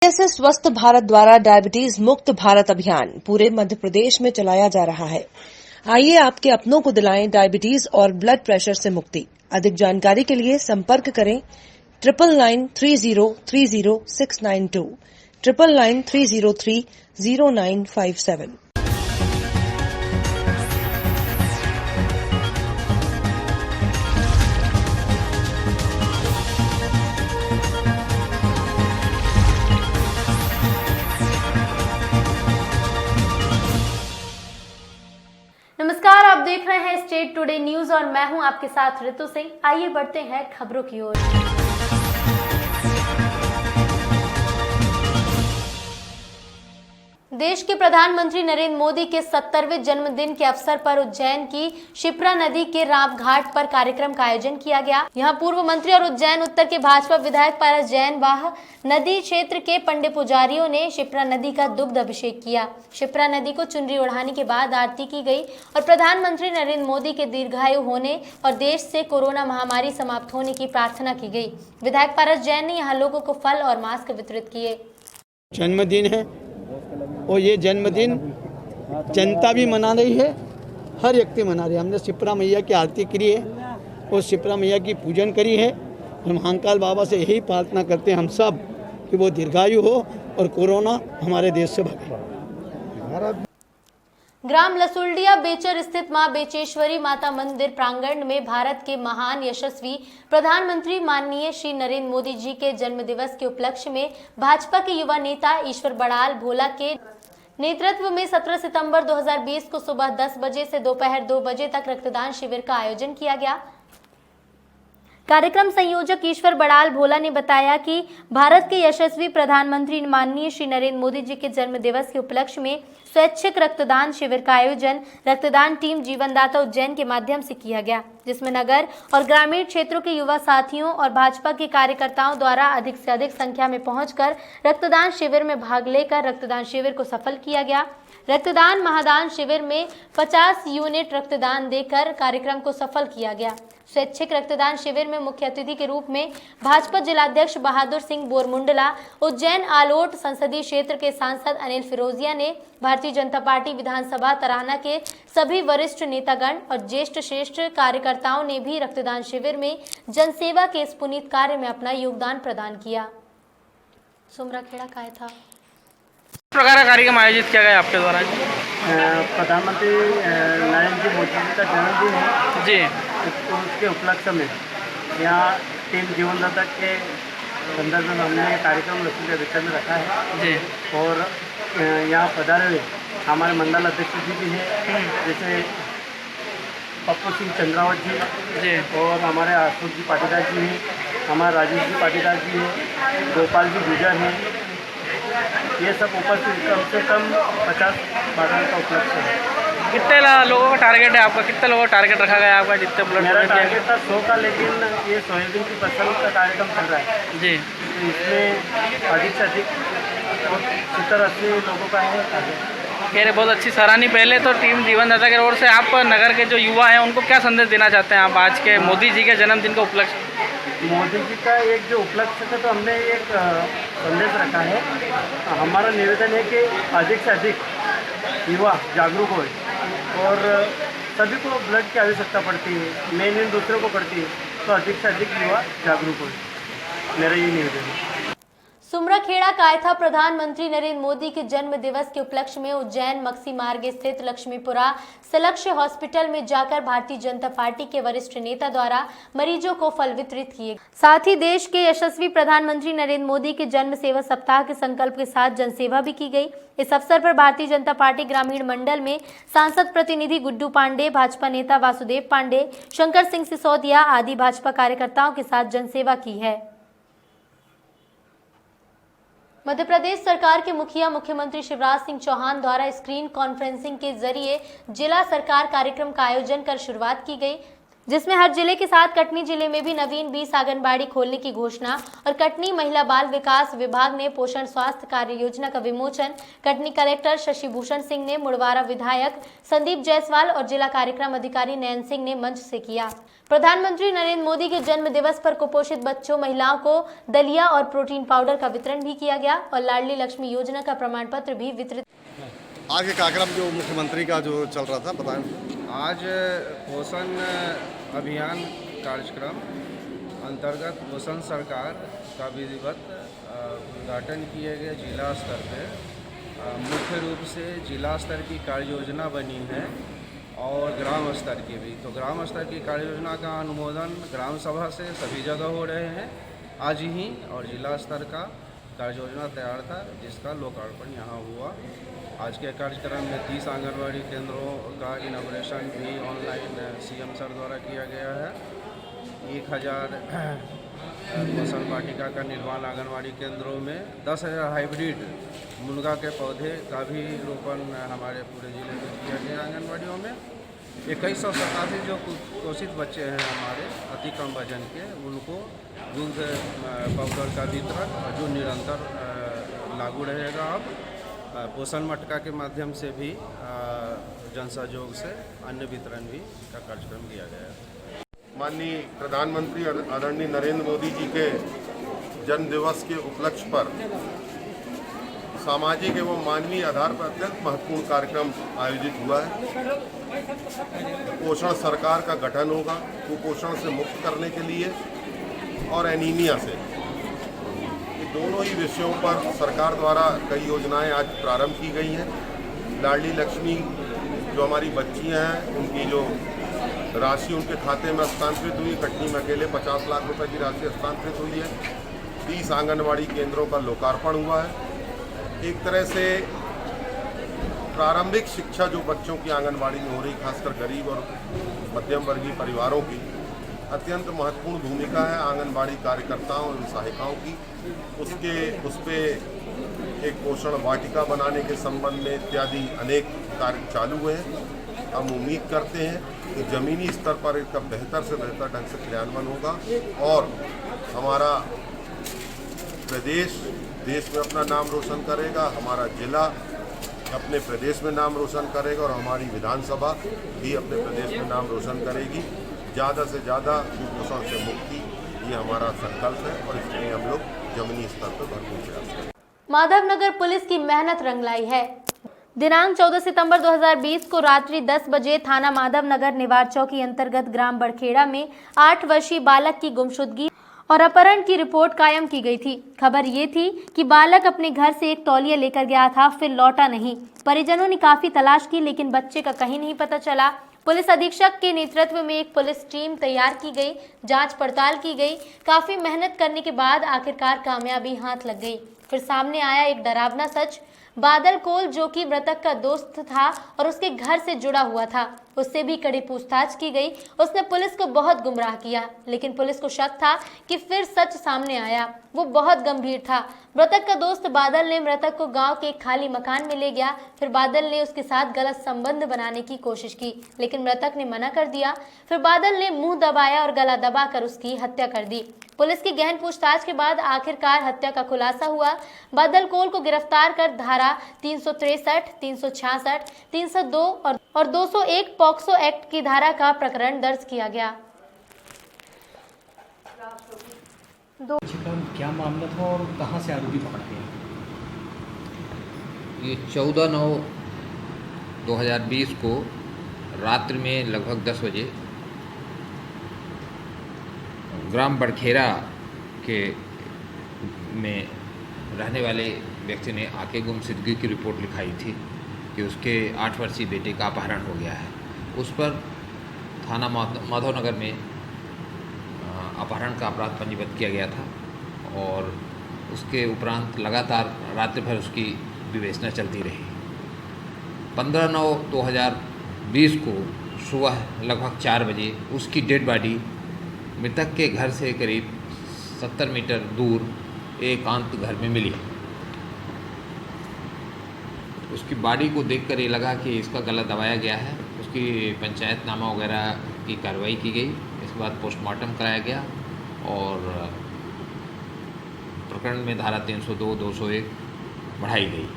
ऐसे स्वस्थ भारत द्वारा डायबिटीज मुक्त भारत अभियान पूरे मध्य प्रदेश में चलाया जा रहा है। आइए आपके अपनों को दिलाएं डायबिटीज और ब्लड प्रेशर से मुक्ति। अधिक जानकारी के लिए संपर्क करें 9993030692 9993030957। नमस्कार, आप देख रहे हैं स्टेट टुडे न्यूज और मैं हूं आपके साथ ऋतु सिंह। आइए बढ़ते हैं खबरों की ओर। देश के प्रधानमंत्री नरेंद्र मोदी के 70वें जन्मदिन के अवसर पर उज्जैन की शिप्रा नदी के राम घाट पर कार्यक्रम का आयोजन किया गया। यहां पूर्व मंत्री और उज्जैन उत्तर के भाजपा विधायक पारस जैन वाह नदी क्षेत्र के पंडित पुजारियों ने शिप्रा नदी का दुग्ध अभिषेक किया। शिप्रा नदी को चुनरी ओढ़ाने के बाद आरती की गई और प्रधानमंत्री नरेंद्र मोदी के दीर्घायु होने और देश से कोरोना महामारी समाप्त होने की प्रार्थना की गई। विधायक पारस जैन ने यहाँ लोगों को फल और मास्क वितरित किए। जन्मदिन है और ये जन्मदिन जनता भी मना रही है, हर व्यक्ति मना रही है। हमने शिप्रा मैया की आरती करी है और शिप्रा मैया की पूजन करी है और महाकाल बाबा से यही प्रार्थना करते हैं हम सब कि वो दीर्घायु हो और कोरोना हमारे देश से भगे। ग्राम लसुल्डिया बेचर स्थित मां बेचेश्वरी माता मंदिर प्रांगण में भारत के महान यशस्वी प्रधानमंत्री माननीय श्री नरेंद्र मोदी जी के जन्म दिवस के उपलक्ष्य में भाजपा के युवा नेता ईश्वर बड़ाल भोला के नेतृत्व में 17 सितंबर 2020 को सुबह 10 बजे से दोपहर 2 बजे तक रक्तदान शिविर का आयोजन किया गया। कार्यक्रम संयोजक ईश्वर बड़ाल भोला ने बताया कि भारत के यशस्वी प्रधानमंत्री माननीय श्री नरेंद्र मोदी जी के जन्म दिवस के उपलक्ष्य में स्वैच्छिक रक्तदान शिविर का आयोजन रक्तदान टीम जीवनदाता उज्जैन के माध्यम से किया गया, जिसमें नगर और ग्रामीण क्षेत्रों के युवा साथियों और भाजपा के कार्यकर्ताओं द्वारा अधिक से अधिक संख्या में पहुंचकर रक्तदान शिविर में भाग लेकर रक्तदान शिविर को सफल किया गया। रक्तदान महादान शिविर में 50 यूनिट रक्तदान देकर कार्यक्रम को सफल किया गया। स्वैच्छिक रक्तदान शिविर में मुख्य अतिथि के रूप में भाजपा जिलाध्यक्ष बहादुर सिंह बोरमुंडला, उज्जैन आलोट संसदीय क्षेत्र के सांसद अनिल फिरोजिया ने भारतीय जनता पार्टी विधानसभा तराना के सभी वरिष्ठ नेतागण और ज्येष्ठ श्रेष्ठ कार्यकर्ताओं ने भी रक्तदान शिविर में जनसेवा के इस पुनीत कार्य में अपना योगदान प्रदान किया। सुमरा खेड़ा का था प्रकार का कार्यक्रम आयोजित किया गया आपके द्वारा? प्रधानमंत्री नरेंद्र मोदी जी का जन्मदिन है जी, उसके उपलक्ष्य में यहाँ टीम जीवनदाता के संदर्भ में हमने कार्यक्रम लक्ष्मी विचार में रखा है जी। और यहाँ पधारे हुए हमारे मंडल अध्यक्ष जी भी हैं, जैसे पप्पू सिंह चंद्रावत जी और हमारे आशुष जी पाटीदार जी हैं, हमारे राजेश जी पाटीदार जी हैं, गोपाल जी गुजर हैं। ये सब उपस्थित कम से कम 50-52 का उपलक्ष्य है। कितने लोगों का टारगेट है आपका? कितने लोगों का टारगेट रखा गया आपका? जितने ब्लड मेरा टारगेट था 100 का, लेकिन ये सोयाबीन की फसल का कार्यक्रम चल रहा है जी, तो इसमें अधिक से अधिक 70-80 लोगों का है। कह रहे बहुत अच्छी सराहनीय। पहले तो टीम जीवनदाता की ओर से आप नगर के जो युवा हैं उनको क्या संदेश देना चाहते हैं आप आज के मोदी जी के जन्मदिन का उपलक्ष्य? मोदी जी का एक जो उपलक्ष्य था तो हमने एक संदेश रखा है। हमारा निवेदन है कि अधिक से अधिक युवा जागरूक हो और सभी को ब्लड की आवश्यकता पड़ती है, मेन दूसरों को पड़ती है, तो अधिक से अधिक युवा जागरूक हो। मेरा ये निवेदन है। सुमरा खेड़ा कायथा प्रधानमंत्री नरेंद्र मोदी के जन्म दिवस के उपलक्ष्य में उज्जैन मक्सी मार्ग स्थित लक्ष्मीपुरा सलक्ष्य हॉस्पिटल में जाकर भारतीय जनता पार्टी के वरिष्ठ नेता द्वारा मरीजों को फल वितरित किए। साथ ही देश के यशस्वी प्रधानमंत्री नरेंद्र मोदी के जन्म सेवा सप्ताह के संकल्प के साथ जनसेवा भी की गई। इस अवसर पर भारतीय जनता पार्टी ग्रामीण मंडल में सांसद प्रतिनिधि गुड्डू पांडे, भाजपा नेता वासुदेव पांडे, शंकर सिंह सिसोदिया आदि भाजपा कार्यकर्ताओं के साथ जनसेवा की है। मध्य प्रदेश सरकार के मुखिया मुख्यमंत्री शिवराज सिंह चौहान द्वारा स्क्रीन कॉन्फ्रेंसिंग के जरिए जिला सरकार कार्यक्रम का आयोजन कर शुरुआत की गई, जिसमें हर जिले के साथ कटनी जिले में भी नवीन 20 आंगनबाड़ी खोलने की घोषणा और कटनी महिला बाल विकास विभाग ने पोषण स्वास्थ्य कार्य योजना का विमोचन कटनी कलेक्टर शशि भूषण सिंह ने, मुड़वारा विधायक संदीप जायसवाल और जिला कार्यक्रम अधिकारी नयन सिंह ने मंच से किया। प्रधानमंत्री नरेंद्र मोदी के जन्म दिवस पर कुपोषित बच्चों महिलाओं को दलिया और प्रोटीन पाउडर का वितरण भी किया गया और लाडली लक्ष्मी योजना का प्रमाण पत्र भी वितरित। आज के कार्यक्रम जो मुख्यमंत्री का जो चल रहा था बताएं। आज पोषण अभियान कार्यक्रम अंतर्गत पोषण सरकार का विधिवत उद्घाटन किए गए जिला स्तर पे। मुख्य रूप से जिला स्तर की कार्य योजना बनी है और ग्राम स्तर की भी। तो ग्राम स्तर की कार्य योजना का अनुमोदन ग्राम सभा से सभी जगह हो रहे हैं आज ही, और जिला स्तर का कार्य योजना तैयार था जिसका लोकार्पण यहाँ हुआ। आज के कार्यक्रम में 30 आंगनबाड़ी केंद्रों का इनॉग्रेशन भी ऑनलाइन सीएम सर द्वारा किया गया है। 1000 पोषण वाटिका का निर्माण आंगनबाड़ी केंद्रों में, 10,000 हाइब्रिड मुनगा के पौधे का भी रोपण हमारे पूरे जिले में किया गया आंगनबाड़ियों में। 2187 जो कुपोषित बच्चे हैं हमारे अति कम वजन के, उनको दूध पाउडर का वितरण जो निरंतर लागू रहेगा। अब पोषण मटका के माध्यम से भी जन सहयोग से अन्य वितरण भी का कार्यक्रम किया गया है। माननीय प्रधानमंत्री आदरणीय नरेंद्र मोदी जी के जन्म दिवस के उपलक्ष्य पर सामाजिक एवं मानवीय आधार पर अत्यंत महत्वपूर्ण कार्यक्रम आयोजित हुआ है। पोषण सरकार का गठन होगा कुपोषण से मुक्त करने के लिए और एनीमिया से। ये दोनों ही विषयों पर सरकार द्वारा कई योजनाएं आज प्रारंभ की गई हैं। लाडली लक्ष्मी जो हमारी बच्चियां हैं उनकी जो राशि उनके खाते में हस्तांतरित हुई, कटनी में अकेले 50 लाख रुपए की राशि हस्तांतरित हुई है। 30 आंगनबाड़ी केंद्रों का लोकार्पण हुआ है। एक तरह से प्रारंभिक शिक्षा जो बच्चों की आंगनबाड़ी में हो रही, खासकर गरीब और मध्यम वर्गीय परिवारों की, अत्यंत महत्वपूर्ण भूमिका है आंगनबाड़ी कार्यकर्ताओं और सहायिकाओं की। उस पे एक पोषण वाटिका बनाने के संबंध में इत्यादि अनेक कार्य चालू हैं। हम उम्मीद करते हैं कि ज़मीनी स्तर पर इसका बेहतर से बेहतर ढंग से क्रियान्वयन होगा और हमारा प्रदेश देश में अपना नाम रोशन करेगा, हमारा जिला अपने प्रदेश में नाम रोशन करेगा और हमारी विधानसभा भी अपने प्रदेश में नाम रोशन करेगी। ज़्यादा से ज़्यादा कुपोषण से मुक्ति ये हमारा संकल्प है और इसके लिए हम लोग जमीनी स्तर पर भरपूर प्रयास करें। माधवनगर पुलिस की मेहनत रंग लाई है। दिनांक 14 सितंबर 2020 को रात्रि 10 बजे थाना माधवनगर निवार चौकी अंतर्गत ग्राम बड़खेड़ा में 8 वर्षीय बालक की गुमशुदगी और अपहरण की रिपोर्ट कायम की गई थी। खबर ये थी कि बालक अपने घर से एक तौलिया लेकर गया था, फिर लौटा नहीं। परिजनों ने काफी तलाश की लेकिन बच्चे का कहीं नहीं पता चला। पुलिस अधीक्षक के नेतृत्व में एक पुलिस टीम तैयार की गई, जांच पड़ताल की गई। काफी मेहनत करने के बाद आखिरकार कामयाबी हाथ लग गई। फिर सामने आया एक डरावना सच। बादल कोल जो कि मृतक का दोस्त था और उसके घर से जुड़ा हुआ था, उससे भी कड़ी पूछताछ की गई। उसने पुलिस को बहुत गुमराह किया लेकिन पुलिस को शक था कि फिर सच सामने आया। वो बहुत गंभीर था। मृतक का दोस्त बादल ने मृतक को गांव के एक खाली मकान में ले गया। फिर बादल ने उसके साथ गलत संबंध बनाने की कोशिश की लेकिन मृतक ने मना कर दिया। फिर बादल ने मुंह दबाया और गला दबाकर उसकी हत्या कर दी। पुलिस की गहन पूछताछ के बाद आखिरकार हत्या का खुलासा हुआ। बादल कोल को गिरफ्तार कर धारा 363, 366, 302 और 201 पॉक्सो एक्ट की धारा का प्रकरण दर्ज किया गया। क्या मामला था और कहां से आरोपी पकड़ा गया? ये 14/9/2020 को रात्रि में लगभग 10 बजे ग्राम बड़खेड़ा के में रहने वाले व्यक्ति ने आके गुमशुदगी की रिपोर्ट लिखाई थी कि उसके 8 वर्षीय बेटे का अपहरण हो गया है। उस पर थाना माधवनगर में अपहरण का अपराध पंजीबद्ध किया गया था और उसके उपरांत लगातार रात्रि भर उसकी विवेचना चलती रही। 15/9/2020 को सुबह लगभग 4 बजे उसकी डेड बॉडी मृतक के घर से करीब 70 मीटर दूर एकांत घर में मिली। उसकी बॉडी को देखकर ये लगा कि इसका गला दबाया गया है। उसकी पंचायतनामा वगैरह की कार्रवाई की गई। इसके बाद पोस्टमार्टम कराया गया और प्रकरण में धारा 302, 201 बढ़ाई गई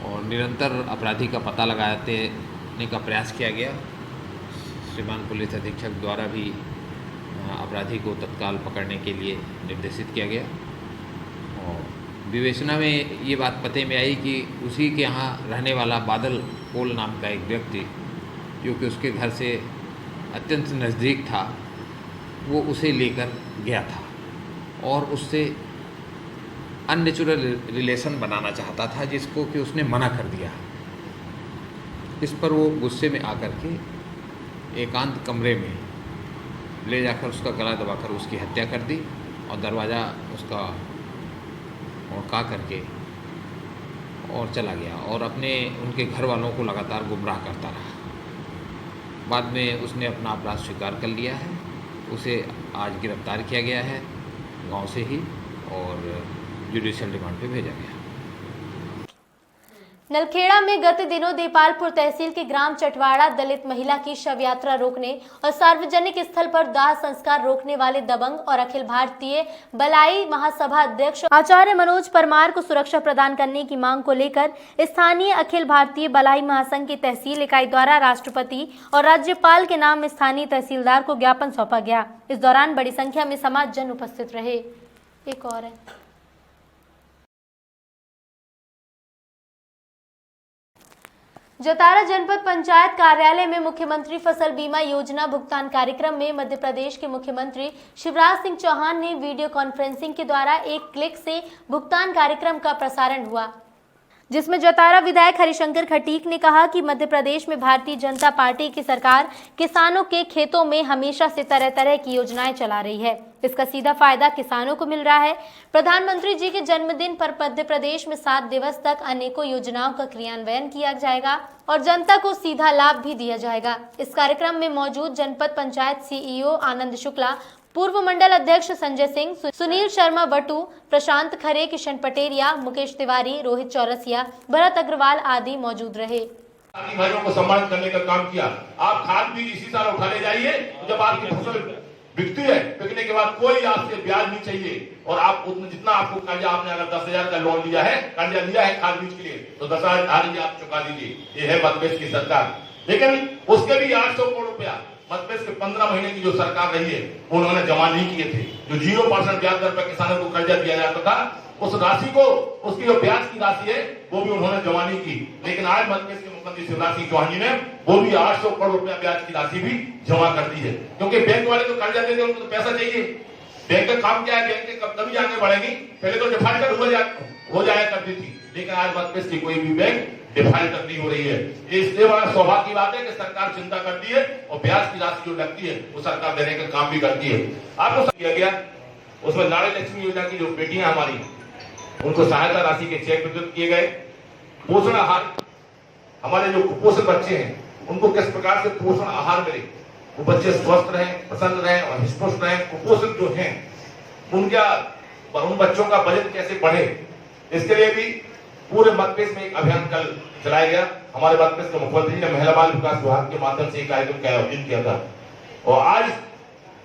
और निरंतर अपराधी का पता लगाने का प्रयास किया गया। श्रीमान पुलिस अधीक्षक द्वारा भी अपराधी को तत्काल पकड़ने के लिए निर्देशित किया गया। और विवेचना में ये बात पते में आई कि उसी के यहाँ रहने वाला बादल पोल नाम का एक व्यक्ति, जो कि उसके घर से अत्यंत नज़दीक था, वो उसे लेकर गया था और उससे अननेचुरल रिलेशन बनाना चाहता था, जिसको कि उसने मना कर दिया। इस पर वो गुस्से में आकर के एकांत कमरे में ले जाकर उसका गला दबाकर उसकी हत्या कर दी और दरवाज़ा उसका उड़का करके और चला गया और उनके घर वालों को लगातार गुमराह करता रहा। बाद में उसने अपना अपराध स्वीकार कर लिया है। उसे आज गिरफ्तार किया गया है गांव से ही और जुडिशियल रिमांड पे भेजा गया। नलखेड़ा में गत दिनों देपालपुर तहसील के ग्राम चटवाड़ा दलित महिला की शव यात्रा रोकने और सार्वजनिक स्थल पर दाह संस्कार रोकने वाले दबंग और अखिल भारतीय बलाई महासभा अध्यक्ष आचार्य मनोज परमार को सुरक्षा प्रदान करने की मांग को लेकर स्थानीय अखिल भारतीय बलाई महासंघ की तहसील इकाई द्वारा राष्ट्रपति और राज्यपाल के नाम स्थानीय तहसीलदार को ज्ञापन सौंपा गया। इस दौरान बड़ी संख्या में समाज जन उपस्थित रहे। एक और है जतारा जनपद पंचायत कार्यालय में मुख्यमंत्री फसल बीमा योजना भुगतान कार्यक्रम में मध्य प्रदेश के मुख्यमंत्री शिवराज सिंह चौहान ने वीडियो कॉन्फ्रेंसिंग के द्वारा एक क्लिक से भुगतान कार्यक्रम का प्रसारण हुआ, जिसमें जतारा विधायक हरिशंकर खटीक ने कहा कि मध्य प्रदेश में भारतीय जनता पार्टी की सरकार किसानों के खेतों में हमेशा से तरह तरह की योजनाएं चला रही है। इसका सीधा फायदा किसानों को मिल रहा है। प्रधानमंत्री जी के जन्मदिन पर मध्य प्रदेश में 7 दिवस तक अनेकों योजनाओं का क्रियान्वयन किया जाएगा और जनता को सीधा लाभ भी दिया जाएगा। इस कार्यक्रम में मौजूद जनपद पंचायत सीईओ आनंद शुक्ला, पूर्व मंडल अध्यक्ष संजय सिंह, सुनील शर्मा वटू, प्रशांत खरे, किशन पटेरिया, मुकेश तिवारी, रोहित चौरसिया, भरत अग्रवाल आदि मौजूद रहे। भाइयों को सम्मानित करने का काम किया। आप खाद बीज इसी साल उठा ले जाइए। जब आपकी फसल बिकती है, बिकने के बाद कोई आपसे ब्याज नहीं चाहिए और आप जितना आपको कर्जा, आपने अगर 10,000 का लोन लिया है, कर्जा लिया है खाद बीज के लिए, तो 10,000 आप चुका दीजिए। ये है मध्यप्रदेश की सरकार। लेकिन उसके भी 800 करोड़ रुपया मध्यप्रदेश के 15 महीने की जो सरकार रही है उन्होंने जमा नहीं किए थे। जो 0% ब्याज दर पर किसानों को कर्जा दिया जाता था, उस राशि को, उसकी जो ब्याज की राशि है वो भी उन्होंने जमा नहीं की। लेकिन आज मध्यप्रदेश के मुख्यमंत्री शिवराज सिंह चौहान जी ने वो भी 800 करोड़ रुपया ब्याज की राशि भी जमा कर दी है। क्योंकि बैंक वाले तो कर्जा देते हैं, उनको तो पैसा चाहिए। बैंक का काम क्या है? बैंक कभी आगे बढ़ेगी। पहले तो डिफॉल्टर हो जाया करती थी, लेकिन आज मध्यप्रदेश की कोई भी बैंक डिफॉल्टर नहीं हो रही है। इसलिए बड़ा सौभाग्य की बात है कि सरकार चिंता करती है और ब्याज की राशि जो लगती है वो सरकार देने का काम भी करती है। आपको किया गया उसमें लाड़ी लक्ष्मी योजना की जो बेटियां हमारी, उनको सहायता राशि के चेक वितरित किए गए। पोषण आहार, हमारे जो कुपोषित बच्चे हैं उनको किस प्रकार से पोषण आहार मिले, वो बच्चे स्वस्थ रहें, प्रसन्न रहें और हृष्ट रहें। कुपोषित जो हैं उन बच्चों का बजट कैसे बढ़े, इसके लिए भी पूरे मध्यप्रदेश में एक अभियान कल चलाया गया। हमारे मध्यप्रदेश के मुख्यमंत्री ने महिला बाल विकास विभाग के माध्यम से एक कार्यक्रम का आयोजन किया था और आज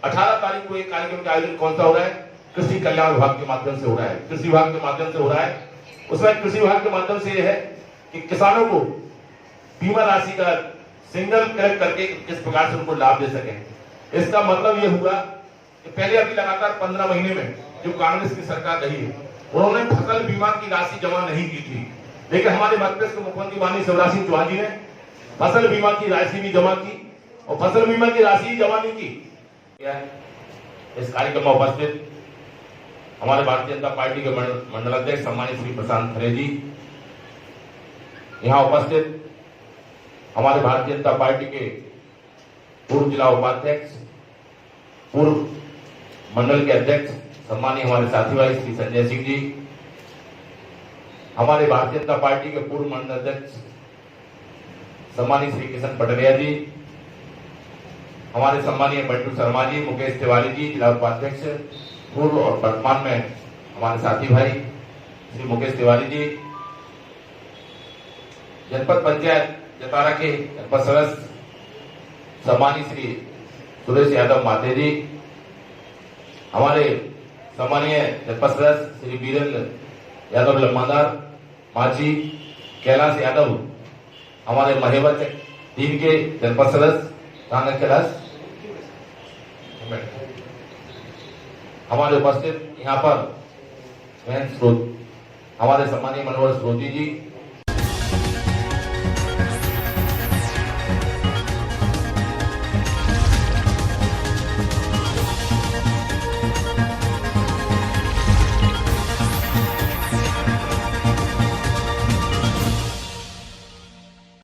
18 तारीख को एक कार्यक्रम का आयोजन कौन सा हो रहा है? कृषि कल्याण विभाग के माध्यम से हो रहा है। कृषि विभाग के माध्यम से हो रहा है। उसमें कृषि विभाग के माध्यम से यह है कि किसानों को बीमा राशि का सिंगल कलेक्ट करके किस प्रकार से उनको लाभ दे सके। इसका मतलब यह हुआ कि पहले अभी लगातार 15 महीने में जो कांग्रेस की सरकार रही है उन्होंने फसल बीमा की राशि जमा नहीं की थी, लेकिन हमारे मध्यप्रदेश के मुख्यमंत्री माननीय शिवराज सिंह चौहान जी ने फसल बीमा की राशि भी जमा की और फसल बीमा की राशि जमा नहीं की। इस कार्यक्रम में उपस्थित हमारे भारतीय जनता पार्टी के मंडल अध्यक्ष सम्मानित श्री प्रशांत खरे जी, यहाँ उपस्थित हमारे भारतीय जनता पार्टी के पूर्व जिला उपाध्यक्ष, पूर्व मंडल के अध्यक्ष सम्मानीय हमारे साथी भाई श्री संजय सिंह जी, हमारे भारतीय जनता पार्टी के पूर्व मंडल अध्यक्ष सम्मानीय श्री किशन पटेरिया जी, हमारे सम्मानीय बंटू शर्मा जी, मुकेश तिवारी जी जिला उपाध्यक्ष पूर्व और वर्तमान में हमारे साथी भाई श्री मुकेश तिवारी जी, जनपद पंचायत जतारा के जनपद सदस्य सम्मानीय श्री सुरेश यादव माते जी, हमारे सम्मानीय जनपद सदस्य श्री वीरेंद्र यादव लम्बादार माची, कैलाश यादव हमारे महेवत टीम के जनपद सदस्य कांग्रेस के रस हमारे उपस्थित यहाँ पर हमारे सम्मानीय मनोहर स्रोती जी,